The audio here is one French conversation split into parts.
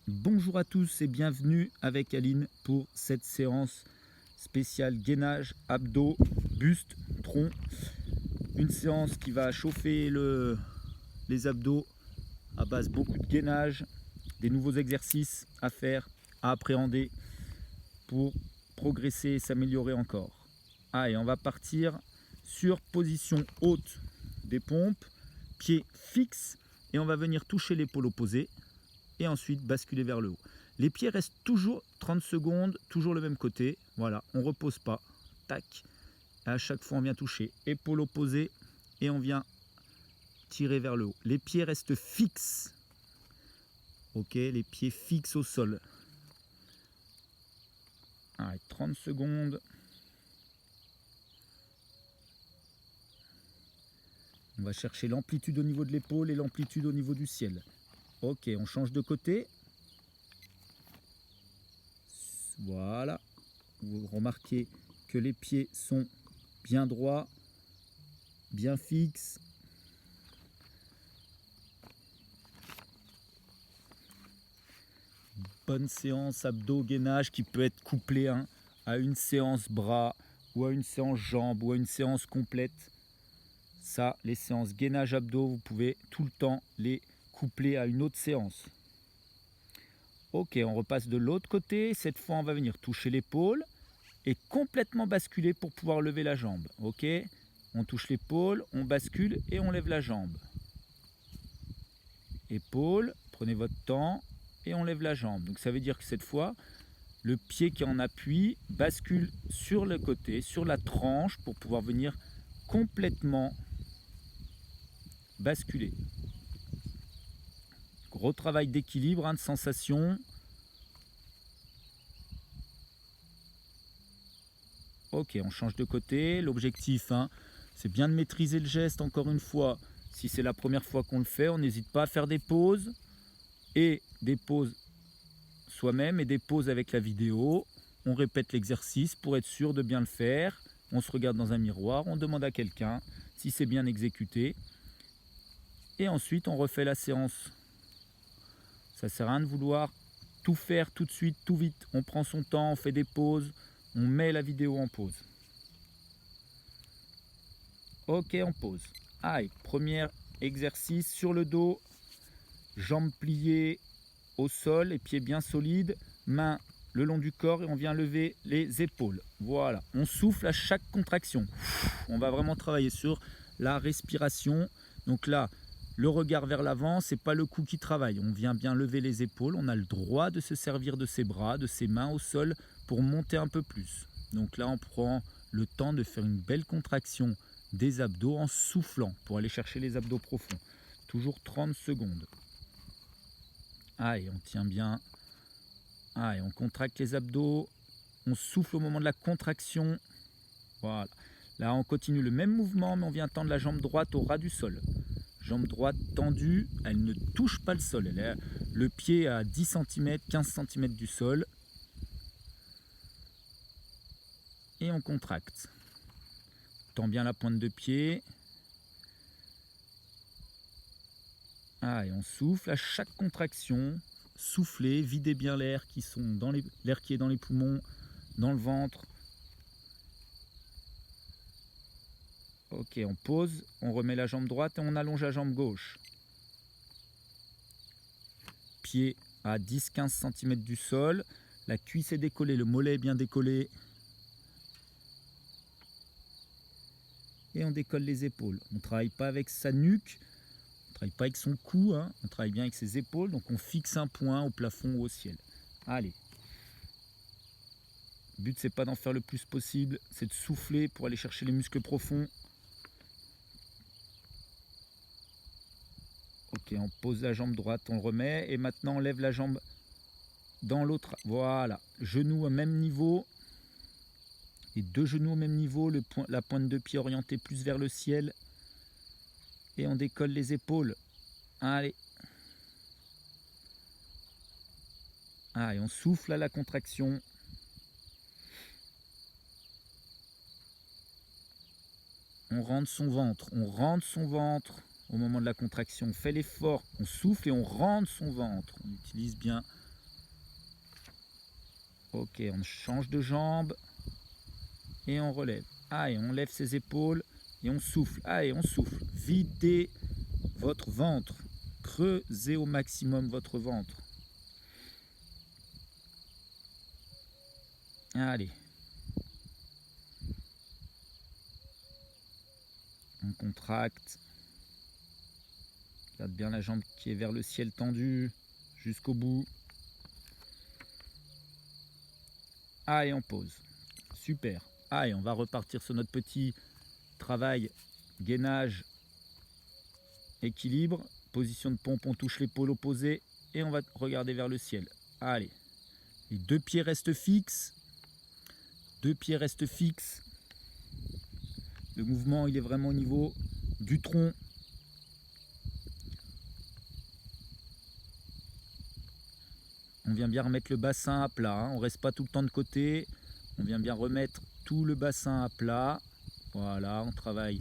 Bonjour à tous et bienvenue avec Aline pour cette séance spéciale gainage, abdos, buste, tronc. Une séance qui va chauffer les abdos à base beaucoup de gainage, des nouveaux exercices à faire, à appréhender pour progresser et s'améliorer encore. Allez, on va partir sur position haute des pompes, pieds fixes, et on va venir toucher l'épaule opposée et ensuite basculer vers le haut. Les pieds restent toujours 30 secondes, toujours le même côté. Voilà, on ne repose pas. Tac. Et à chaque fois, on vient toucher épaule opposée et on vient tirer vers le haut. Les pieds restent fixes. Ok, les pieds fixes au sol. Allez, 30 secondes. On va chercher l'amplitude au niveau de l'épaule et l'amplitude au niveau du ciel. Ok, on change de côté. Voilà. Vous remarquez que les pieds sont bien droits, bien fixes. Bonne séance abdos gainage qui peut être couplée à une séance bras ou à une séance jambes ou à une séance complète. Ça, les séances gainage abdos, vous pouvez tout le temps les coupler à une autre séance. Ok, on repasse de l'autre côté. Cette fois, on va venir toucher l'épaule et complètement basculer pour pouvoir lever la jambe. Ok, on touche l'épaule, on bascule et on lève la jambe. Épaule, prenez votre temps et on lève la jambe. Donc ça veut dire que cette fois, le pied qui est en appui bascule sur le côté, sur la tranche pour pouvoir venir complètement basculer. Gros travail d'équilibre, de sensation. Ok, on change de côté. L'objectif, c'est bien de maîtriser le geste. Encore une fois, si c'est la première fois qu'on le fait, on n'hésite pas à faire des pauses. Et des pauses soi-même et des pauses avec la vidéo. On répète l'exercice pour être sûr de bien le faire. On se regarde dans un miroir, on demande à quelqu'un si c'est bien exécuté. Et ensuite, on refait la séance. Ça ne sert à rien de vouloir tout faire tout de suite, tout vite. On prend son temps, on fait des pauses, on met la vidéo en pause. Ok, on pause. Allez, premier exercice sur le dos. Jambes pliées au sol, les pieds bien solides, mains le long du corps et on vient lever les épaules. Voilà, on souffle à chaque contraction. On va vraiment travailler sur la respiration. Donc là, le regard vers l'avant, c'est pas le cou qui travaille. On vient bien lever les épaules. On a le droit de se servir de ses bras, de ses mains au sol pour monter un peu plus. Donc là, on prend le temps de faire une belle contraction des abdos en soufflant pour aller chercher les abdos profonds. Toujours 30 secondes. Allez, on tient bien. Allez, on contracte les abdos. On souffle au moment de la contraction. Voilà. Là, on continue le même mouvement, mais on vient tendre la jambe droite au ras du sol. Jambe droite tendue, elle ne touche pas le sol. Elle est le pied à 10 cm, 15 cm du sol. Et on contracte. Tend bien la pointe de pied. Ah, et on souffle à chaque contraction. Soufflez, videz bien l'air qui est dans les poumons, dans le ventre. Ok, on pose, on remet la jambe droite et on allonge la jambe gauche. Pied à 10-15 cm du sol. La cuisse est décollée, le mollet est bien décollé. Et on décolle les épaules. On ne travaille pas avec sa nuque, on ne travaille pas avec son cou, on travaille bien avec ses épaules. Donc on fixe un point au plafond ou au ciel. Allez. Le but, c'est pas d'en faire le plus possible, c'est de souffler pour aller chercher les muscles profonds. Ok, on pose la jambe droite, on le remet. Et maintenant, on lève la jambe dans l'autre. Voilà, genoux au même niveau. Les deux genoux au même niveau, la pointe de pied orientée plus vers le ciel. Et on décolle les épaules. Allez. Allez, on souffle à la contraction. On rentre son ventre, au moment de la contraction. On fait l'effort, on souffle et on rentre son ventre. On utilise bien Ok, on change de jambe et on relève. Allez, on lève ses épaules et on souffle. Allez, on souffle. Videz votre ventre. Creusez au maximum votre ventre. Allez. On contracte. Garde bien la jambe qui est vers le ciel tendue jusqu'au bout. Allez, on pose. Super. Allez, on va repartir sur notre petit travail gainage, équilibre. Position de pompe, on touche l'épaule opposée et on va regarder vers le ciel. Allez. Les deux pieds restent fixes. Deux pieds restent fixes. Le mouvement, il est vraiment au niveau du tronc. On vient bien remettre le bassin à plat. Hein. On ne reste pas tout le temps de côté. On vient bien remettre tout le bassin à plat. Voilà, on travaille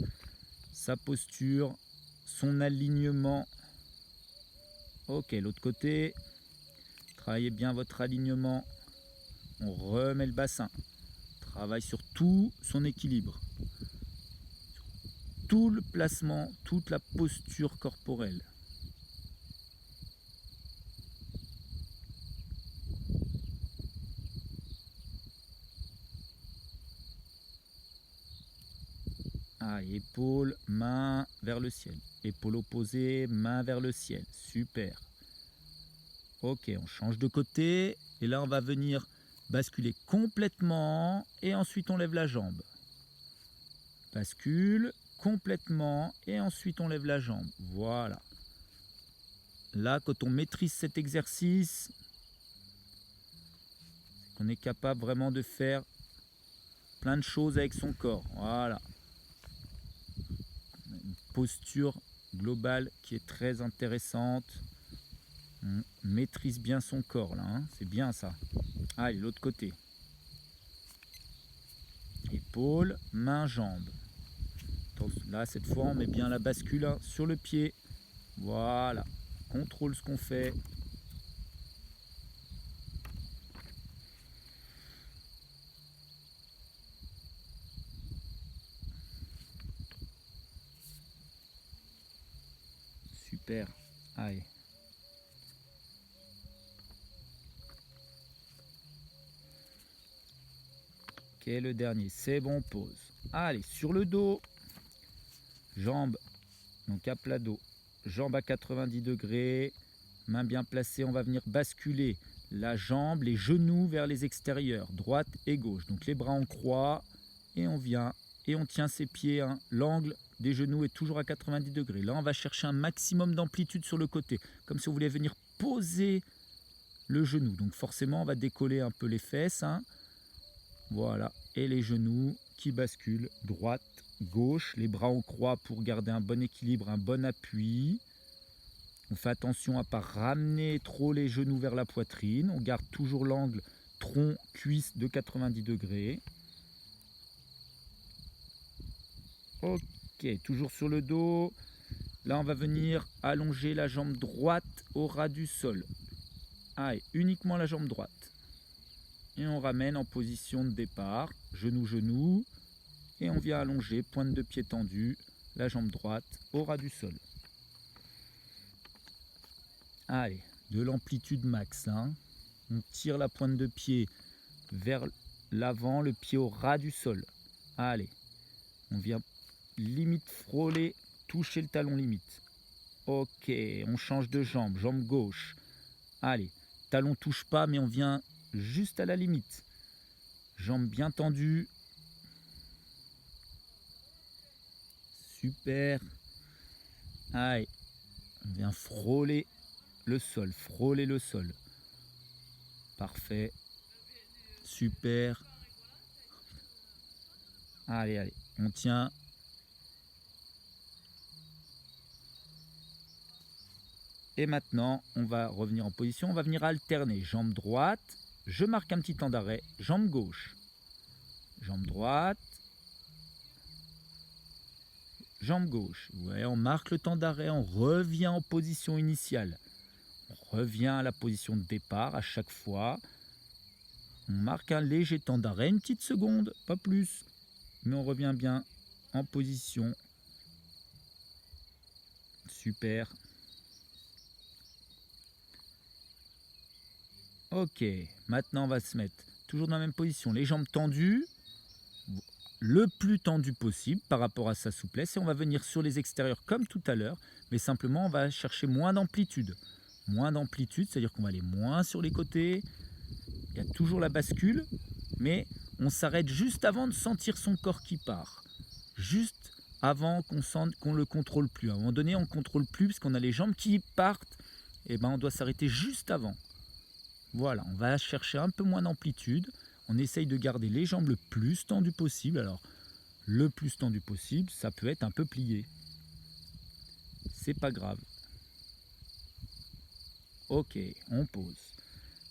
sa posture, son alignement. Ok, l'autre côté. Travaillez bien votre alignement. On remet le bassin. Travaille sur tout son équilibre. Tout le placement, toute la posture corporelle. Ah, épaule, main vers le ciel. Épaule opposée, main vers le ciel. Super. Ok, on change de côté. Et là, on va venir basculer complètement. Et ensuite, on lève la jambe. Bascule complètement. Et ensuite, on lève la jambe. Voilà. Là, quand on maîtrise cet exercice, on est capable vraiment de faire plein de choses avec son corps. Voilà. Une posture globale qui est très intéressante. On maîtrise bien son corps là, hein. C'est bien ça. Allez, l'autre côté. Épaule, main, jambe. Là, cette fois, on met bien la bascule hein, sur le pied. Voilà. Contrôle ce qu'on fait. Super. Allez. Ok, le dernier. C'est bon, pause. Allez, sur le dos. Jambes, donc à plat dos. Jambes à 90 degrés. Main bien placée. On va venir basculer la jambe, les genoux vers les extérieurs. Droite et gauche. Donc les bras en croix. Et on vient et on tient ses pieds. Hein. L'angle des genoux est toujours à 90 degrés. Là, on va chercher un maximum d'amplitude sur le côté. Comme si on voulait venir poser le genou. Donc forcément, on va décoller un peu les fesses. Hein. Voilà. Et les genoux qui basculent droite, gauche. Les bras en croix pour garder un bon équilibre, un bon appui. On fait attention à ne pas ramener trop les genoux vers la poitrine. On garde toujours l'angle tronc-cuisse de 90 degrés. Ok, toujours sur le dos. Là, on va venir allonger la jambe droite au ras du sol. Allez, uniquement la jambe droite. Et on ramène en position de départ, genou-genou. Et on vient allonger, pointe de pied tendue, la jambe droite au ras du sol. Allez, de l'amplitude max. Hein. On tire la pointe de pied vers l'avant, le pied au ras du sol. Allez, on vient limite frôler, toucher le talon limite. Ok, on change de jambe, jambe gauche. Allez, talon touche pas, mais on vient juste à la limite. Jambe bien tendue. Super. Allez, on vient frôler le sol, frôler le sol. Parfait. Super. Allez, allez, on tient. Et maintenant, on va revenir en position, on va venir alterner. Jambe droite, je marque un petit temps d'arrêt. Jambe gauche, jambe droite, jambe gauche. Ouais, on marque le temps d'arrêt, on revient en position initiale. On revient à la position de départ à chaque fois. On marque un léger temps d'arrêt, une petite seconde, pas plus. Mais on revient bien en position. Super. Ok, maintenant on va se mettre toujours dans la même position, les jambes tendues, le plus tendu possible par rapport à sa souplesse, et on va venir sur les extérieurs comme tout à l'heure, mais simplement on va chercher moins d'amplitude. Moins d'amplitude, c'est-à-dire qu'on va aller moins sur les côtés, il y a toujours la bascule, mais on s'arrête juste avant de sentir son corps qui part. Juste avant qu'on sente qu'on ne le contrôle plus. À un moment donné, on ne contrôle plus parce qu'on a les jambes qui partent, et ben on doit s'arrêter juste avant. Voilà, on va chercher un peu moins d'amplitude. On essaye de garder les jambes le plus tendues possible. Alors, le plus tendu possible, ça peut être un peu plié. C'est pas grave. Ok, on pose.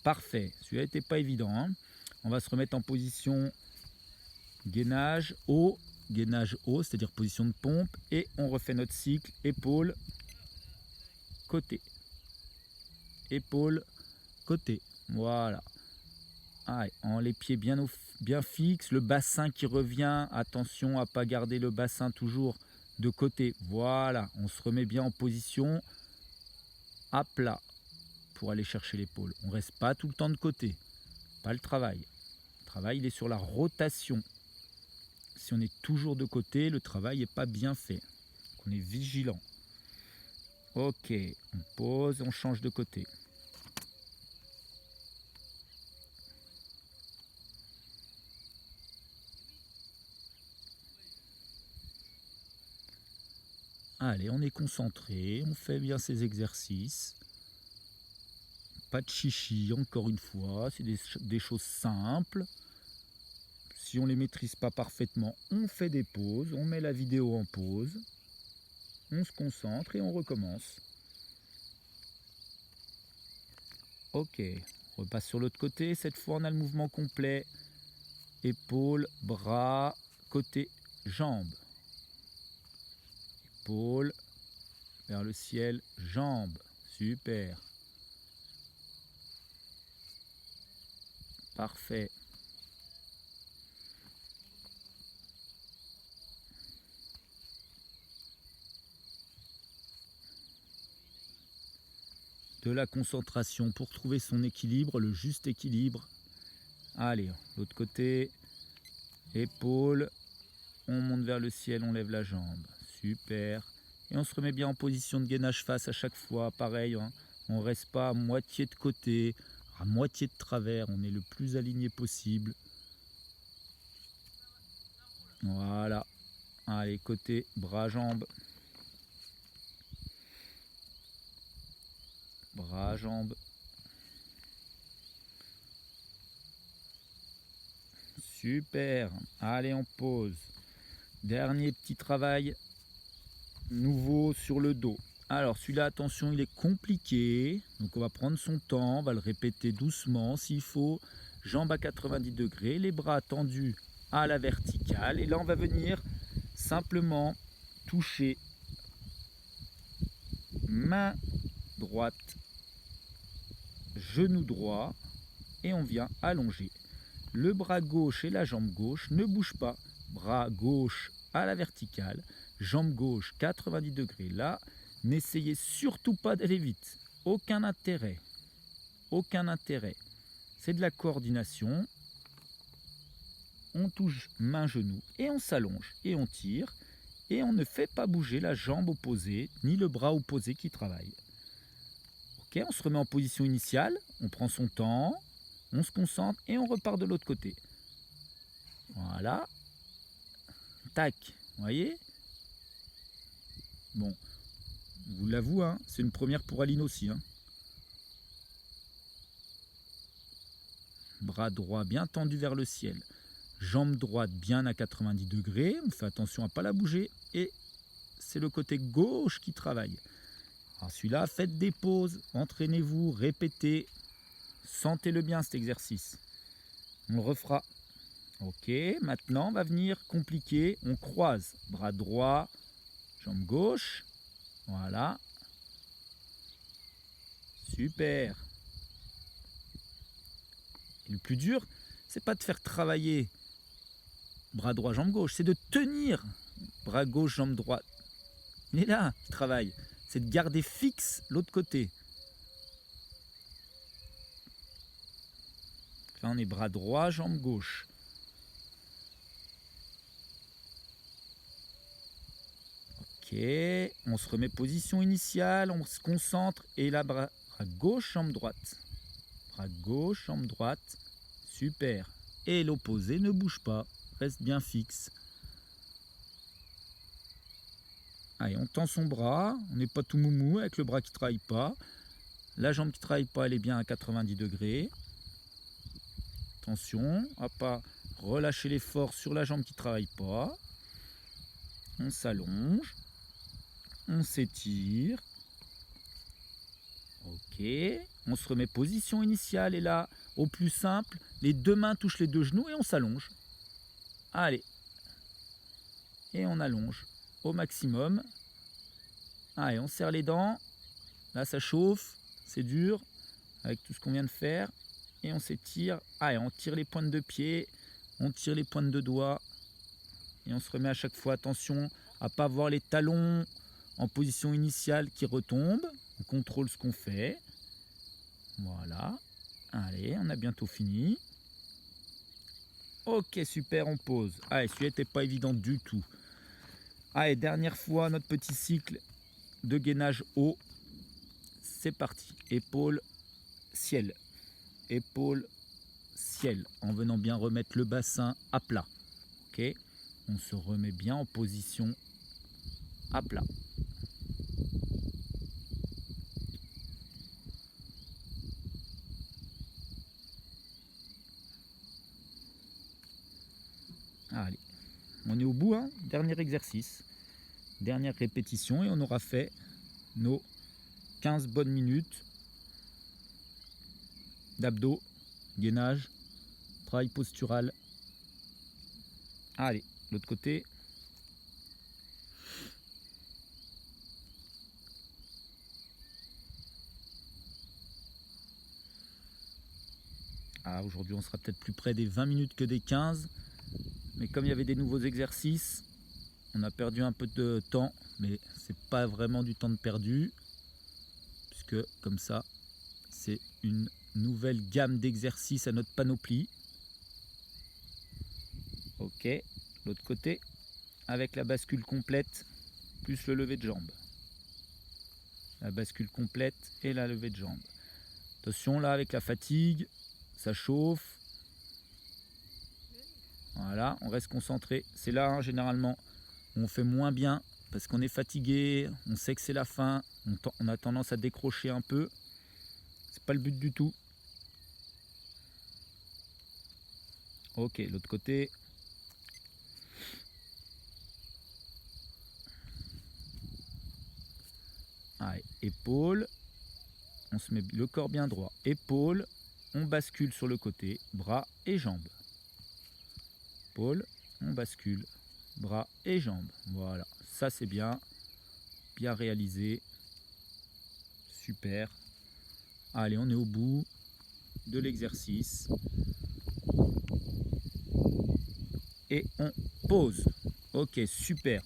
Parfait, celui-là n'était pas évident. Hein. On va se remettre en position gainage haut, c'est-à-dire position de pompe. Et on refait notre cycle, épaule, côté. Épaule, côté. Voilà. Allez, en les pieds bien fixes, le bassin qui revient, attention à ne pas garder le bassin toujours de côté. Voilà, on se remet bien en position à plat pour aller chercher l'épaule. On ne reste pas tout le temps de côté, pas le travail. Le travail, il est sur la rotation. Si on est toujours de côté, le travail n'est pas bien fait. Donc on est vigilant. Ok, on pose, on change de côté. Allez, on est concentré, on fait bien ces exercices. Pas de chichi, encore une fois, c'est des choses simples. Si on ne les maîtrise pas parfaitement, on fait des pauses, on met la vidéo en pause, on se concentre et on recommence. Ok, on repasse sur l'autre côté, cette fois on a le mouvement complet. Épaules, bras, côté, jambes. Épaules, vers le ciel, jambes. Super. Parfait. De la concentration pour trouver son équilibre, le juste équilibre. Allez, l'autre côté, épaules, on monte vers le ciel, on lève la jambe. Super. Et on se remet bien en position de gainage face à chaque fois. Pareil, hein. On ne reste pas à moitié de côté, à moitié de travers. On est le plus aligné possible. Voilà. Allez, côté, bras, jambes. Bras, jambes. Super. Allez, on pose. Dernier petit travail nouveau sur le dos. Alors celui-là, attention, il est compliqué. Donc on va prendre son temps, on va le répéter doucement s'il faut. Jambes à 90 degrés, les bras tendus à la verticale. Et là, on va venir simplement toucher main droite, genou droit. Et on vient allonger. Le bras gauche et la jambe gauche ne bougent pas. Bras gauche à la verticale, jambe gauche 90 degrés. Là, n'essayez surtout pas d'aller vite. Aucun intérêt. Aucun intérêt. C'est de la coordination. On touche main-genou et on s'allonge et on tire. Et on ne fait pas bouger la jambe opposée ni le bras opposé qui travaille. Ok, on se remet en position initiale. On prend son temps. On se concentre et on repart de l'autre côté. Voilà. Tac. Vous voyez? Bon. Je vous l'avoue, hein, c'est une première pour Aline aussi. Hein. Bras droit bien tendu vers le ciel. Jambe droite bien à 90 degrés. On fait attention à ne pas la bouger. Et c'est le côté gauche qui travaille. Alors celui-là, faites des pauses. Entraînez-vous, répétez. Sentez-le bien cet exercice. On le refera. Ok, maintenant on va venir compliquer. On croise. Bras droit, jambe gauche. Voilà. Super. Et le plus dur, c'est pas de faire travailler bras droit, jambe gauche, c'est de tenir bras gauche, jambe droite. Il est là, il travaille. C'est de garder fixe l'autre côté. Là, on est bras droit, jambe gauche. Ok, on se remet position initiale, on se concentre et là, bras gauche, jambe droite. Bras gauche, jambe droite. Super. Et l'opposé ne bouge pas, reste bien fixe. Allez, on tend son bras, on n'est pas tout moumou avec le bras qui ne travaille pas. La jambe qui ne travaille pas, elle est bien à 90 degrés. Attention à ne pas relâcher l'effort sur la jambe qui ne travaille pas. On s'allonge, on s'étire. Ok, on se remet position initiale et là, au plus simple, les deux mains touchent les deux genoux et on s'allonge. Allez, et on allonge au maximum. Allez, on serre les dents. Là, ça chauffe, c'est dur avec tout ce qu'on vient de faire. Et on s'étire. Allez, on tire les pointes de pied, on tire les pointes de doigts. Et on se remet à chaque fois, attention à ne pas avoir les talons en position initiale qui retombent. On contrôle ce qu'on fait. Voilà. Allez, on a bientôt fini. Ok, super, on pose. Allez, celui-là n'était pas évident du tout. Allez, dernière fois, notre petit cycle de gainage haut. C'est parti. Épaule, ciel. Épaule, ciel. En venant bien remettre le bassin à plat. Ok. On se remet bien en position à plat. Allez, on est au bout, hein. Dernier exercice, dernière répétition et on aura fait nos 15 bonnes minutes d'abdos, gainage, travail postural. Allez, l'autre côté. Ah, aujourd'hui, on sera peut-être plus près des 20 minutes que des 15. Mais comme il y avait des nouveaux exercices, on a perdu un peu de temps. Mais c'est pas vraiment du temps de perdu. Puisque comme ça, c'est une nouvelle gamme d'exercices à notre panoplie. Ok, l'autre côté, avec la bascule complète, plus le lever de jambe. La bascule complète et la levée de jambe. Attention là, avec la fatigue, ça chauffe. Voilà, on reste concentré. C'est là, hein, généralement, où on fait moins bien parce qu'on est fatigué, on sait que c'est la fin, on a tendance à décrocher un peu. C'est pas le but du tout. Ok, l'autre côté. Allez, épaule. On se met le corps bien droit. Épaule. On bascule sur le côté. Bras et jambes. Épaule. On bascule. Bras et jambes. Voilà. Ça, c'est bien. Bien réalisé. Super. Allez, on est au bout de l'exercice. Et on pose. Ok, super.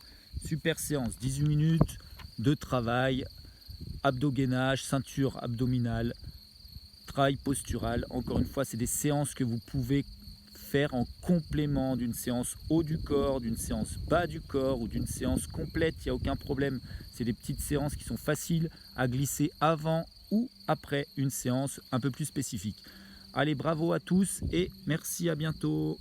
Super séance. 18 minutes de travail. Abdos-gainage, ceinture abdominale, travail postural. Encore une fois, c'est des séances que vous pouvez faire en complément d'une séance haut du corps, d'une séance bas du corps ou d'une séance complète. Il n'y a aucun problème. C'est des petites séances qui sont faciles à glisser avant ou après une séance un peu plus spécifique. Allez, bravo à tous et merci, à bientôt.